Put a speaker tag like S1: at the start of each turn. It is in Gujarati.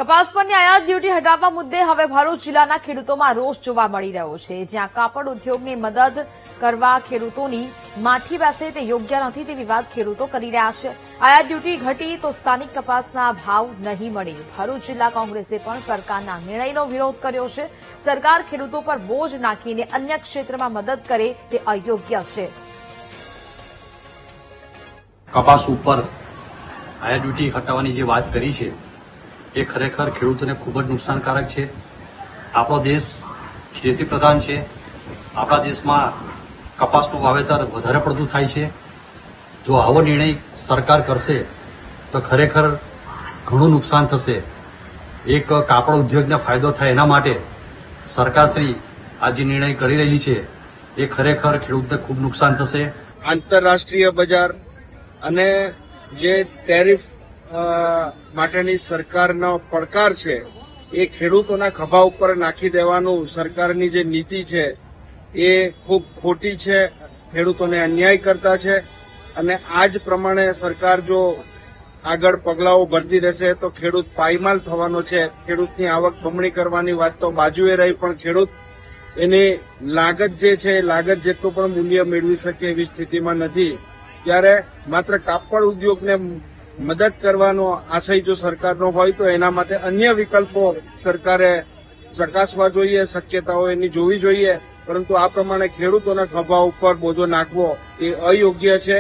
S1: કપાસ પરની આયાત ડ્યુટી હટાવવા મુદ્દે હવે ભરૂચ જિલ્લાના ખેડૂતોમાં રોષ જોવા મળી રહ્યો છે, જ્યાં કાપડ ઉદ્યોગની મદદ કરવા ખેડૂતોની માઠી બેસે તે યોગ્ય નથી તેવી વાત ખેડૂતો કરી રહ્યા છે। આયાત ડ્યુટી ઘટી તો સ્થાનિક કપાસના ભાવ નહીં મળે। ભરૂચ જિલ્લા કોંગ્રેસે પણ સરકારના નિર્ણયનો વિરોધ કર્યો છે। સરકાર ખેડૂતો પર બોજ નાખીને અન્ય ક્ષેત્રમાં મદદ કરે તે અયોગ્ય છે।
S2: કપાસ ઉપર આયાત ડ્યુટી હટાવવાની જે વાત કરી છે એ ખરેખર ખેડૂતોને ખૂબ જ નુકસાનકારક છે। આપણો દેશ ખેતી પ્રધાન છે। આપણા દેશમાં કપાસનું વાવેતર વધારે પડતું થાય છે। જો આવો નિર્ણય સરકાર કરશે તો ખરેખર ઘણું નુકસાન થશે। એક કાપડ ઉદ્યોગને ફાયદો થાય એના માટે સરકારશ્રી આ જે નિર્ણય કરી રહી છે એ ખરેખર ખેડૂતને ખૂબ નુકસાન થશે।
S3: આંતરરાષ્ટ્રીય બજાર અને જે ટેરિફ માટેની સરકારનો પડકાર છે એ ખેડૂતોના ખભા ઉપર નાખી દેવાનું સરકારની જે નીતિ છે એ ખૂબ ખોટી છે, ખેડૂતોને અન્યાય કરતા છે। અને આ જ પ્રમાણે સરકાર જો આગળ પગલાઓ ભરતી રહેશે તો ખેડૂત પાયમાલ થવાનો છે। ખેડૂતની આવક બમણી કરવાની વાત તો બાજુએ રહી, પણ ખેડૂત એની લાગત જે છે એ લાગત જેટલું પણ મૂલ્ય મેળવી શકે એવી સ્થિતિમાં નથી। ત્યારે માત્ર કાપડ ઉદ્યોગને મદદ કરવાનો આશય જો સરકારનો હોય તો એના માટે અન્ય વિકલ્પો સરકારે ચકાસવા જોઈએ, શક્યતાઓ એની જોવી જોઈએ। પરંતુ આ પ્રમાણે ખેડૂતોના ખભા ઉપર બોજો નાખવો એ અયોગ્ય છે।